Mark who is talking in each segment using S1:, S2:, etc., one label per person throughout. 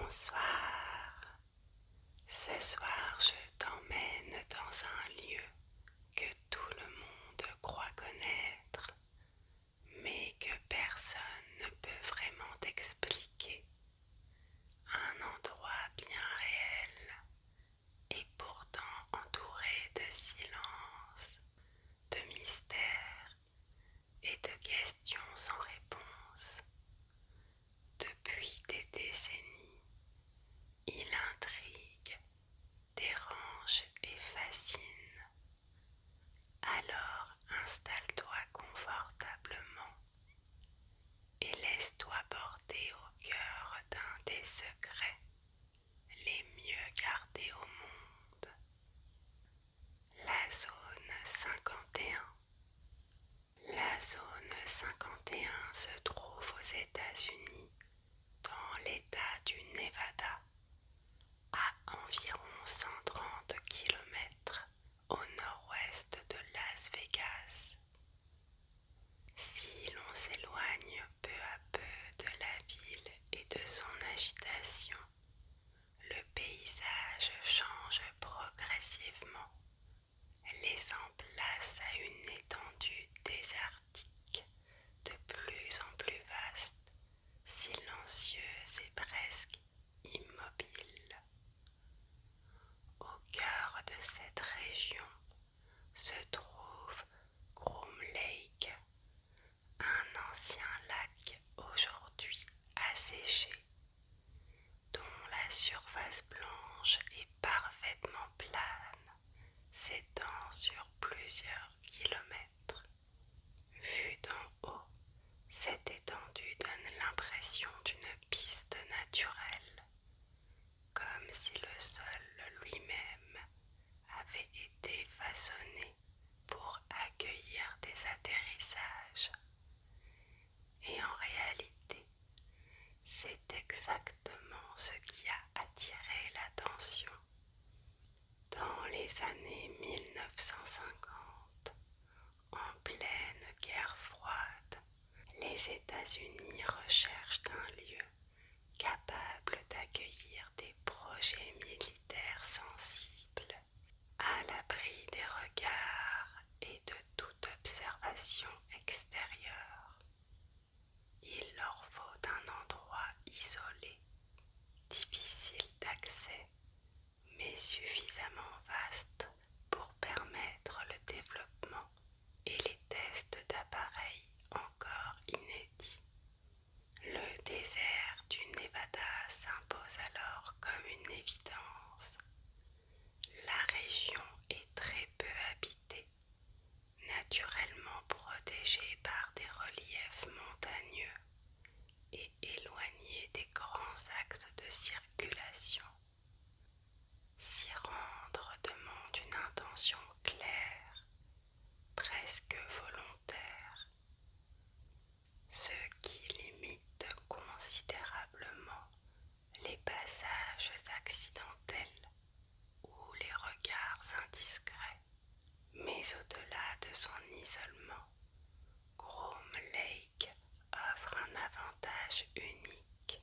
S1: Bonsoir. Ce soir, je t'emmène dans un lieu que tout le monde croit connaître, mais que personne ne peut vraiment t'expliquer. Un endroit bien réel et pourtant entouré de silence, de mystères et de questions sans réponse. Depuis des décennies, il intrigue, dérange et fascine. Alors installe-toi confortablement et laisse-toi porter au cœur d'un des secrets les mieux gardés au monde. La zone 51. La zone 51 se trouve aux États-Unis, dans l'État du Nevada, à environ 130 km au nord-ouest de Las Vegas. Si l'on s'éloigne peu à peu de la ville et de son agitation, le paysage change progressivement, laissant place à une étendue désertique de plus en plus vaste, silencieuse et presque immobile. Au cœur de cette région se trouve Groom Lake, un ancien lac aujourd'hui asséché, dont la surface blanche et parfaitement plane s'étend sur plusieurs kilomètres. Vue d'en haut, cette étendue donne l'impression d'une piste naturelle, comme si le sol lui-même avait été façonné pour accueillir des atterrissages. Et en réalité, c'est exactement ce qui a attiré l'attention. Dans les années 1950, en pleine guerre froide, les États-Unis recherchent un lieu capable d'accueillir des projets militaires sensibles, à l'abri des regards et de toute observation extérieure. Il leur faut un endroit isolé, difficile d'accès, mais suffisamment vaste pour permettre le développement et les tests d'appareils encore inédits. Le désert du Nevada s'impose alors comme une évidence. La région est très peu habitée, naturellement protégée par des reliefs montagneux et éloignée des grands axes de circulation. S'y rendre demande une intention claire, presque volontaire, ce qui limite considérablement les passages accidentels ou les regards indiscrets. Mais au-delà de son isolement, Groom Lake offre un avantage unique.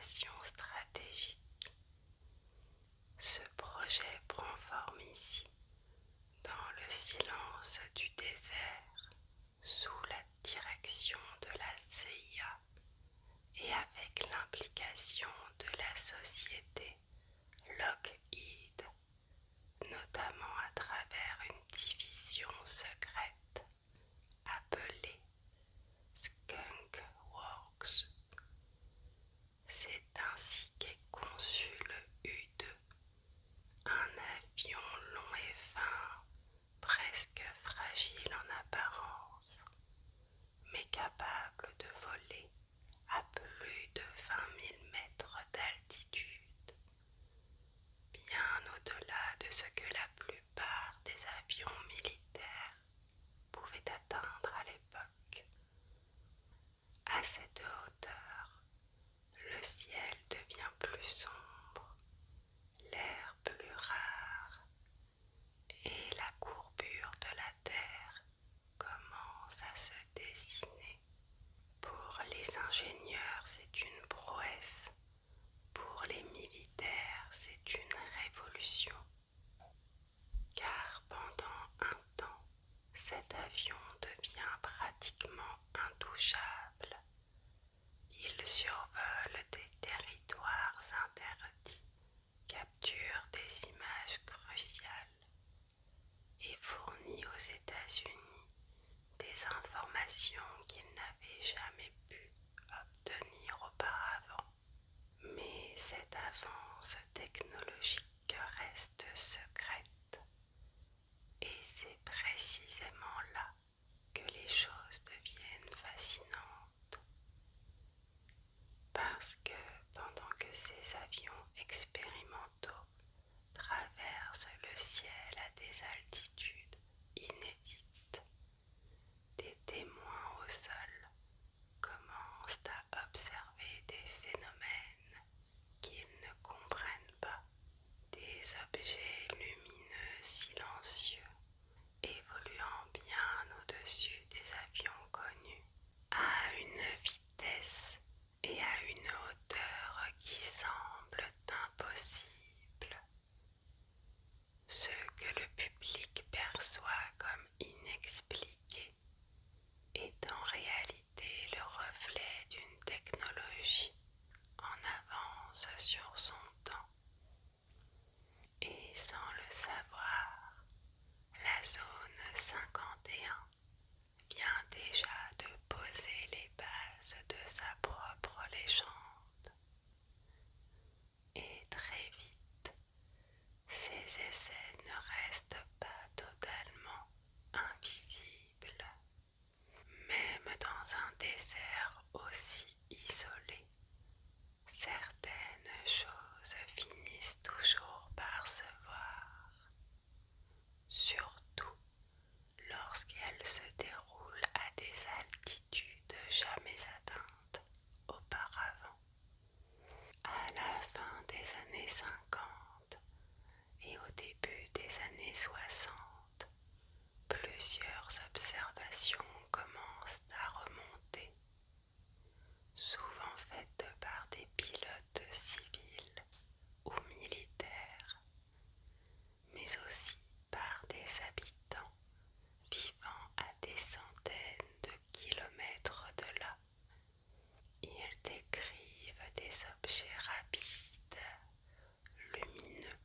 S1: orientation stratégique. Ce projet prend forme ici, dans le silence du désert, sous la direction de la CIA et avec l'implication de la société Lockheed, notamment à travers une division secrète appelée Skunk Works. C'est ainsi qu'est conçu le U-2, un avion long et fin, presque fragile en apparence, mais capable de voler à plus de 20 000 mètres d'altitude, bien au-delà de ce que la plupart des avions militaires pouvaient atteindre à l'époque. À cette hauteur, le ciel devient plus sombre, l'air plus rare et la courbure de la terre commence à se dessiner. Pour les ingénieurs, c'est une prouesse. Pour les militaires, c'est une révolution. Car pendant un temps, cet avion devient pratiquement intouchable. Il survole des territoires interdits, capture des images cruciales et fournit aux États-Unis des informations qu'ils n'avaient jamais pu obtenir auparavant. Mais cette avance technologique reste secrète et c'est précisément là que les choses deviennent fascinantes. Parce que pendant que ces avions expérimentaux traversent le ciel à des altitudes inédites, des témoins au sol commencent à observer des phénomènes qu'ils ne comprennent pas, des objets lumineux silencieux évoluant bien au-dessus des avions connus, à une vitesse et à une hauteur qui semblent impossibles. Ce que le public perçoit comme inexpliqué est en réalité le reflet d'une technologie en avance sur son temps. Et sans le savoir, la zone 51 vient déjà de poser les bases de sa propre légende. Et très vite, ces essais ne restent pas totalement invisibles. Même dans un désert aussi isolé, certaines choses finissent toujours par se voir, surtout lorsqu'elles se déroulent à des altitudes jamais atteintes auparavant. À la fin des années 50 et au début des années 60, plusieurs observations commencent à remonter, souvent faites par des pilotes civils ou militaires, mais aussi par des habitants vivant à des centaines de kilomètres de là. Ils décrivent des objets rapides, lumineux,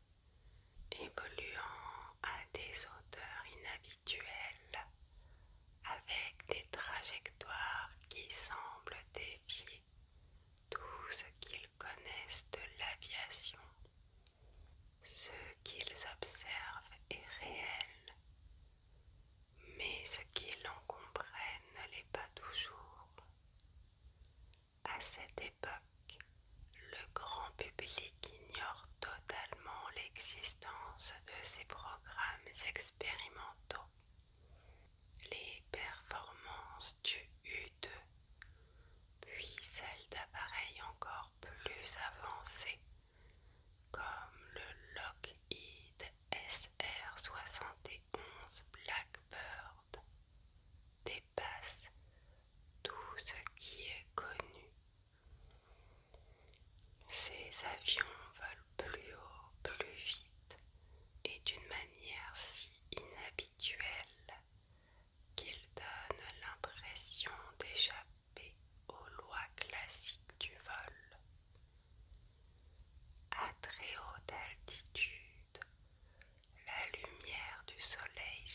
S1: évoluant à des hauteurs inhabituelles, avec des trajectoires qui semblent défier tout ce qu'ils connaissent de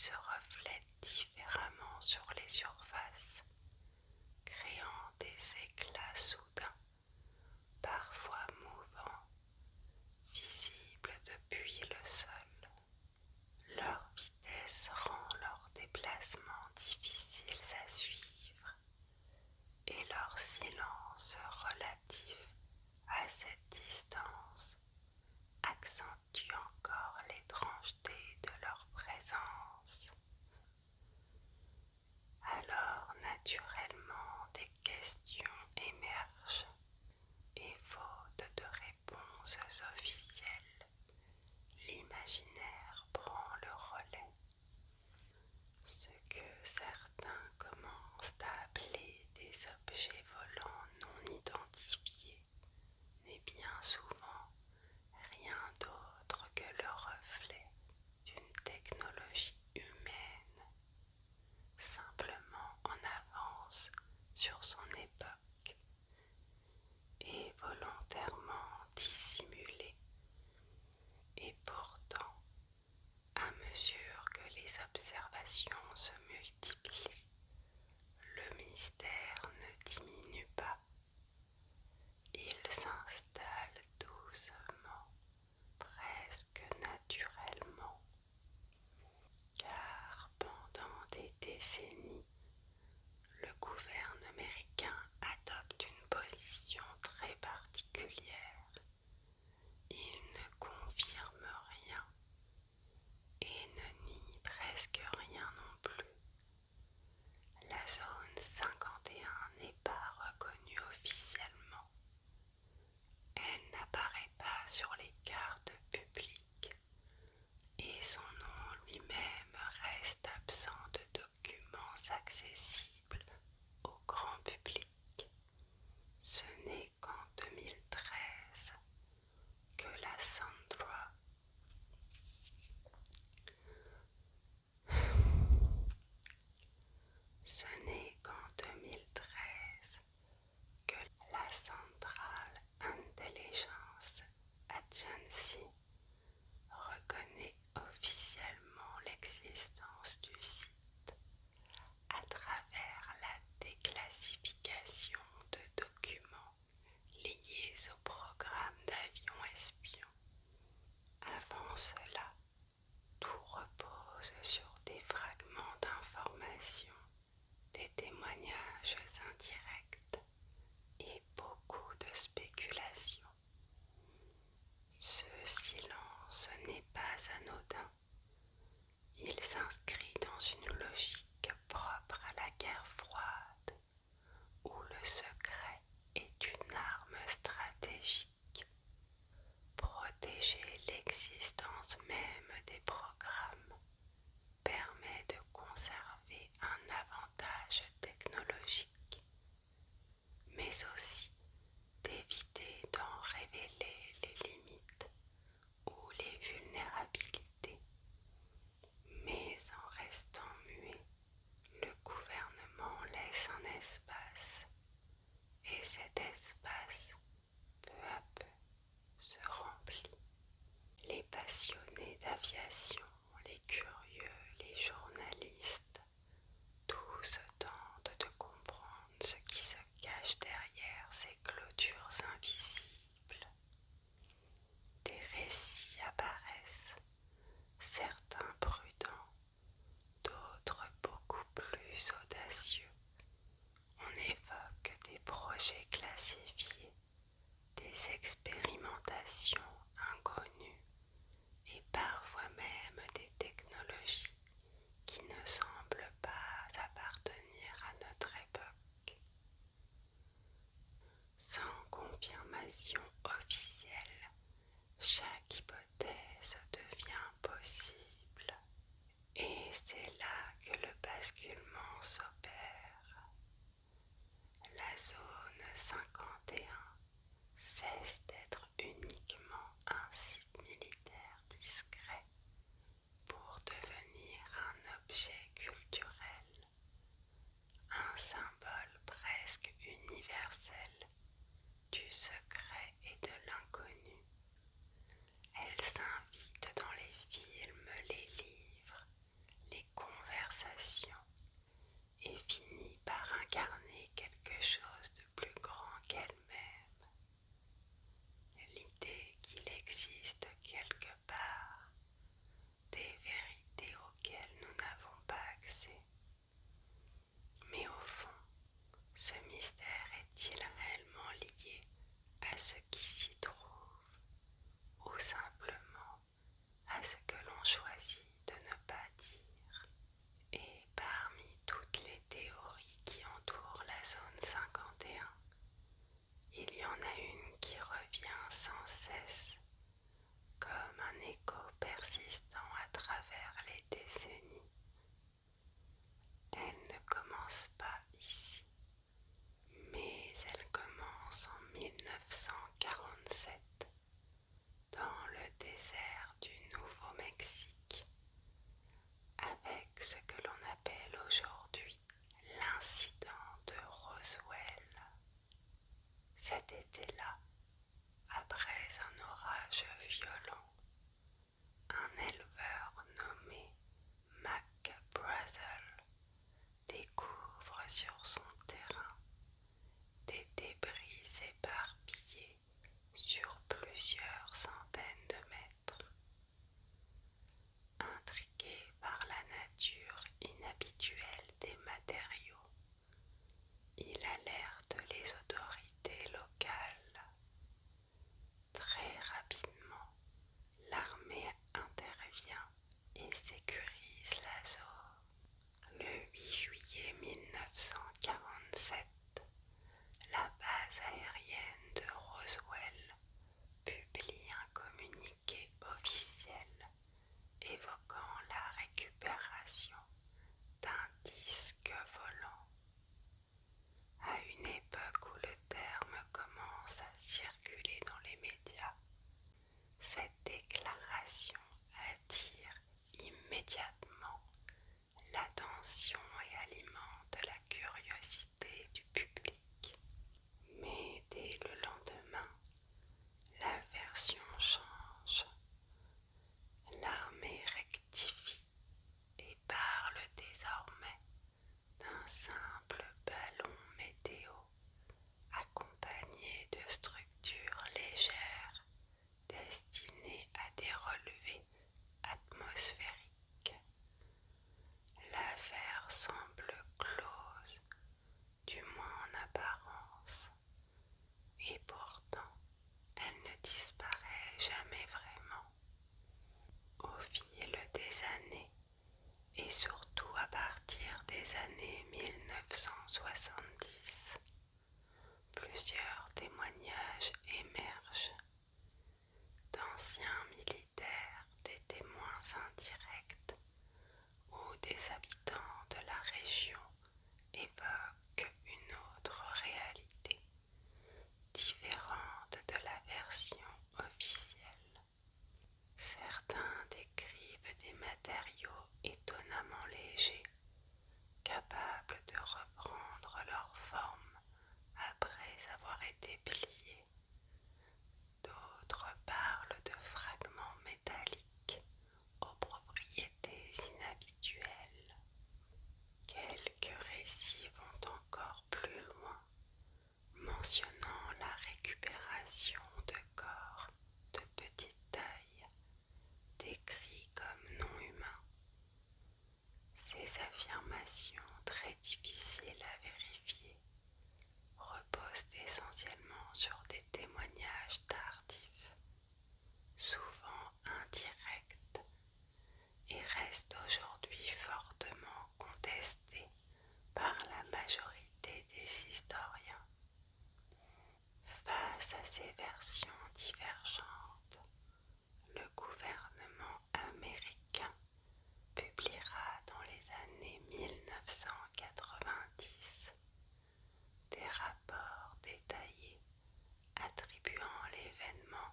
S1: se reflètent différemment sur les surfaces, créant des éclats soudains, parfois mouvants, visibles depuis le sol. Leur vitesse rend leurs déplacements difficiles à suivre et leur silence relatif à cette distance accentue encore l'étrangeté de leur présence. Alors naturellement des questions émergent et faute de réponses officielles, l'imaginaire prend le relais. Ce que certains commencent à appeler des objets volants non identifiés n'est bien souvent rien d'autre que le reflet d'une technologie humaine, simplement en avance sur son époque et volontairement dissimulée. Et pourtant, à mesure que les observations se multiplient, le mystère ne diminue pas. Il s'installe doucement, presque naturellement, car pendant des décennies, le gouvernement américain adopte une position très particulière. Il ne confirme rien et ne nie presque rien non plus. La zone 51 n'est pas reconnue officiellement. Elle n'apparaît pas sur les cartes publiques et son nom lui-même reste absent de documents accessibles au grand public. Ce n'est qu'en 2013 que la Sandra Ce n'est qu'en 2013 que la Central Intelligence Agency reconnaît officiellement l'existence du site à travers la déclassification de documents liés au programme d'avions espions. Avant cela, tout repose sur des fragments d'informations, des témoignages indirects et beaucoup de spéculations. Ce silence n'est pas anodin. Il s'inscrit dans une logique propre à la guerre froide, où le secret est une arme stratégique. Protéger l'existence même des programmes permet de conserver un avantage technologique, mais aussi d'éviter d'en révéler les limites ou les vulnérabilités. Mais en restant muet, le gouvernement laisse un espace, et cet espace, peu à peu, se remplit. Les passionnés d'aviation, les curieux, les journalistes, tous tentent de comprendre ce qui se cache derrière ces clôtures invisibles. Des récits apparaissent, certains prudents, d'autres beaucoup plus audacieux. On évoque des projets classifiés, des expérimentations inconnues et parfois même des technologies qui ne semblent pas appartenir à notre époque. Sans confirmation officielle, chaque hypothèse devient possible. Et c'est là que le basculement s'opère. La zone 51 cesse d'être uniquement un site militaire discret pour devenir un objet culturel, un symbole presque universel du secret et de l'inconnu. Elle s'invite dans les films, les livres, les contes quelque part, des vérités auxquelles nous n'avons pas accès. Mais au fond, ce mystère est-il réellement lié à ce qui s'y trouve, ou simplement à ce que l'on choisit de ne pas dire? Et parmi toutes les théories qui entourent la zone 51, il y en a une qui revient sans cesse, comme un écho persistant à travers les décennies. Elle ne commence pas ici, mais elle commence en 1947, dans le désert du Nouveau-Mexique, avec ce que l'on appelle aujourd'hui l'incident de Roswell. Cet été-là, après un orage violent, un éleveur nommé Mac Brazel découvre sur son terrain des débris éparpillés sur plusieurs centaines de mètres. Intrigué par la nature inhabituelle des matériaux, il alerte les autorités locales. Très rapidement, l'armée intervient et sécurise la zone. Le 8 juillet 1947, la base aérienne de Roswell publie un communiqué officiel évoquant la récupération d'un disque volant. À une époque où le terme commence à circuler dans les médias, cette déclaration attire immédiatement l'attention et alimente la curiosité du public. Mais dès le lendemain, la version change. L'armée rectifie et parle désormais d'un simple ballon météo accompagné de structures légères destinées à des relevés atmosphériques. L'affaire semble close, du moins en apparence, et pourtant elle ne disparaît jamais vraiment. Au fil des années, et surtout à partir des années 1970, plusieurs témoignages émergent d'anciens militaires, des témoins indirects ou des habitants de la région évoquent une autre réalité, différente de la version officielle. Certains décrivent des matériaux étonnamment légers, capables de reprendre leur forme après avoir été pliés. D'autres parlent de fragments métalliques aux propriétés inhabituelles. Quelques récits vont encore plus loin, mentionnant la récupération de corps de petite taille, décrits comme non humains. Ces affirmations, très difficiles à vérifier, reposent essentiellement sur des témoignages tardifs, souvent indirects, et restent aujourd'hui fortement contestés par la majorité des historiens. Face à ces versions divergentes, le gouvernement américain publiera dans les années 1990 des rapports détaillés attribuant l'événement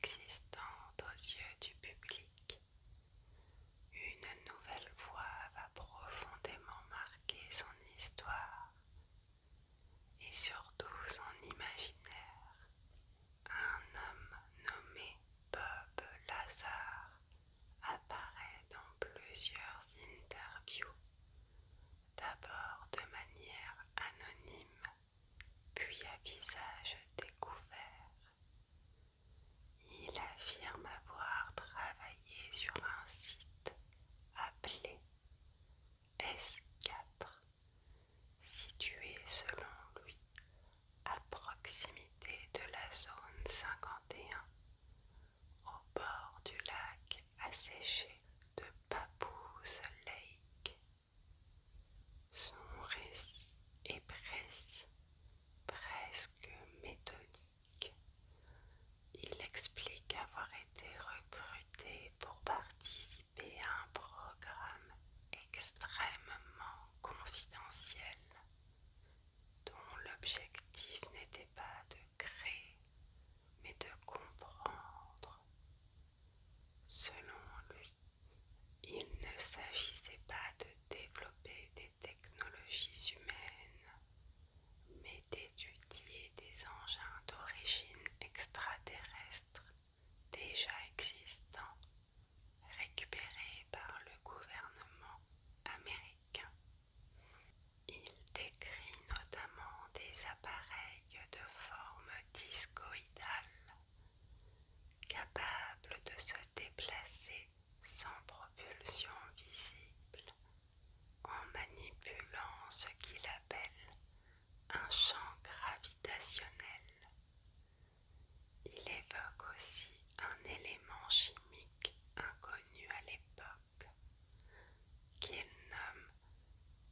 S1: inexistante aux yeux du public, une nouvelle voix va profondément marquer son histoire et surtout son imaginaire. Un homme nommé Bob Lazar apparaît dans plusieurs interviews, d'abord de manière anonyme, puis à visage découvert. Il affirme avoir travaillé sur un site appelé S4, situé selon lui à proximité de la zone 51, au bord du lac asséché de Papoose Lake. Son récit est précis, presque méthodique. Il explique avoir été recruté pour participer à un programme extrêmement confidentiel dont l'objectif n'était pas de créer mais de comprendre. Selon lui, il ne s'agissait pas de développer des technologies humaines, mais d'étudier des engins d'origine extraterrestre déjà existants, récupérés par le gouvernement américain. Il décrit notamment des appareils de forme discoïdale, capables de se déplacer sans propulsion visible, en manipulant ce qu'il appelle un champ gravitationnel. Il évoque aussi un élément chimique inconnu à l'époque, qu'il nomme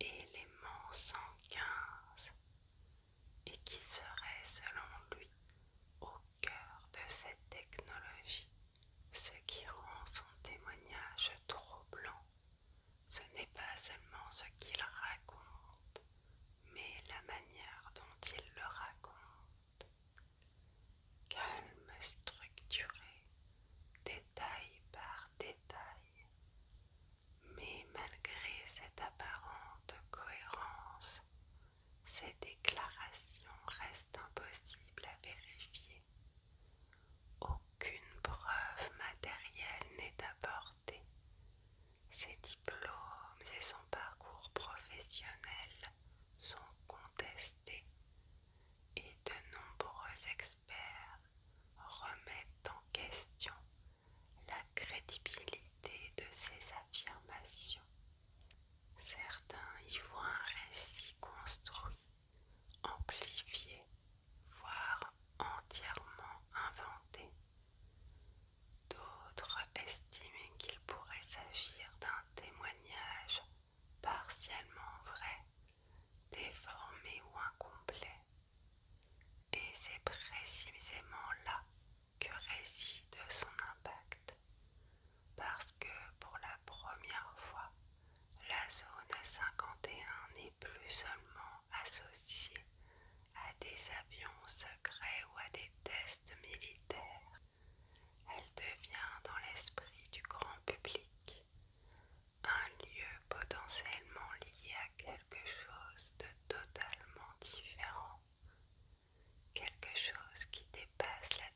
S1: élément 115 et qui serait selon lui au cœur de cette technologie. Ce qui rend son témoignage troublant, ce n'est pas seulement ce qu'il raconte, mais la manière dont il le raconte. Calme, structuré, détail par détail. Mais malgré cette apparente cohérence, ces déclarations restent impossibles à vérifier. Aucune preuve matérielle n'est apportée. Ses diplômes et son parcours professionnel sont contestés et de nombreux experts remettent en question la crédibilité de ses affirmations. Certains y voient un récit construit, amplifié, voire entièrement inventé. D'autres estiment qu'il pourrait s'agir d'un témoignage partiellement vrai, déformé ou incomplet. Et c'est précisément là que réside son impact, parce que pour la première fois, la zone 51 n'est plus seulement associée à des avions secrets ou à des tests militaires. Elle devient dans l'esprit du grand public un lieu potentiellement lié à quelque chose de totalement différent, quelque chose qui dépasse la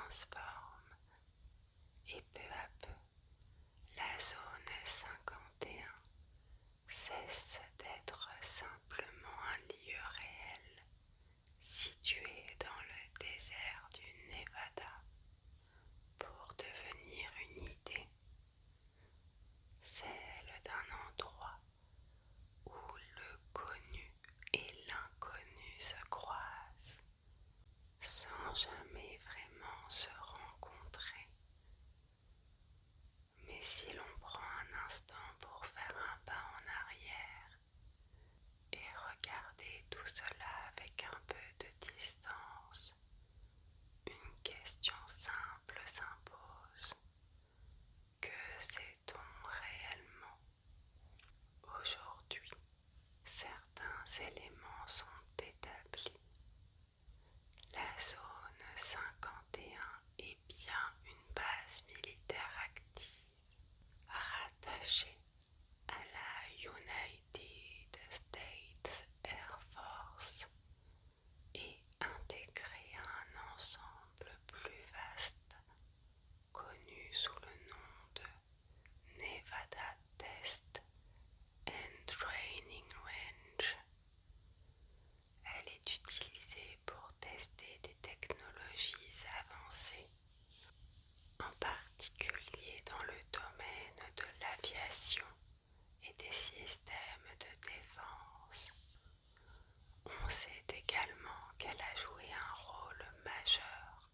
S1: transforme et peu à peu, la zone 51 cesse d'être simplement un lieu réel situé dans le désert du Nevada pour devenir une idée, celle d'un endroit où le connu et l'inconnu se croisent sans jamais vraiment se rencontrer. Mais si l'on prend un instant pour faire un pas en arrière et regarder tout cela avec un peu de distance, une question simple s'impose. Que sait-on réellement? Aujourd'hui, certains éléments sont établis. La zone 51 est bien une base militaire active, rattachée à la United States Air Force et intégrée à un ensemble plus vaste connu sous le nom de Nevada Test and Training Range. Elle est utilisée pour tester des technologies avancées, en particulier dans le domaine de l'aviation et des systèmes de défense. On sait également qu'elle a joué un rôle majeur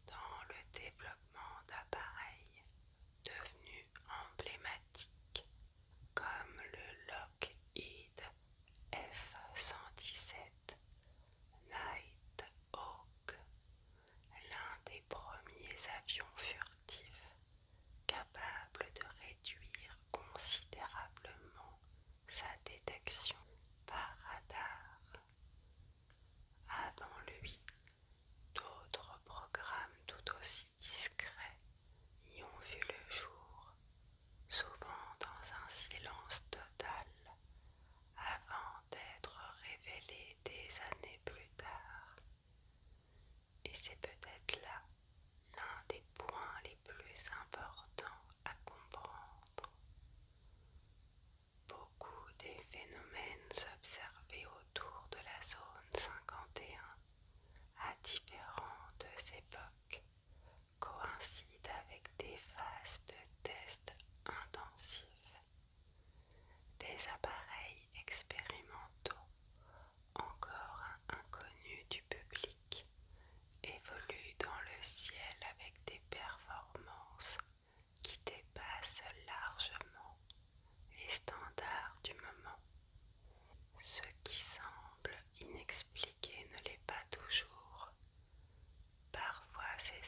S1: dans le développement d'appareils devenus emblématiques comme le Lockheed F-117 Nighthawk, l'un des premiers avions furtifs capables de réduire considérablement sa détection par radar. Avant lui, d'autres programmes tout aussi discrets y ont vu le jour, souvent dans un silence total, avant d'être révélés des années plus tard. Et c'est peut-être là l'un des points les plus importants à comprendre. Beaucoup des phénomènes observés autour de la zone 51 à différentes époques coïncident avec des phases de tests intensifs. Des appareils expérimentaux encore inconnus du public évoluent dans le ciel avec des performances qui dépassent largement les standards du moment. Ce qui semble inexpliqué ne l'est pas toujours. Parfois c'est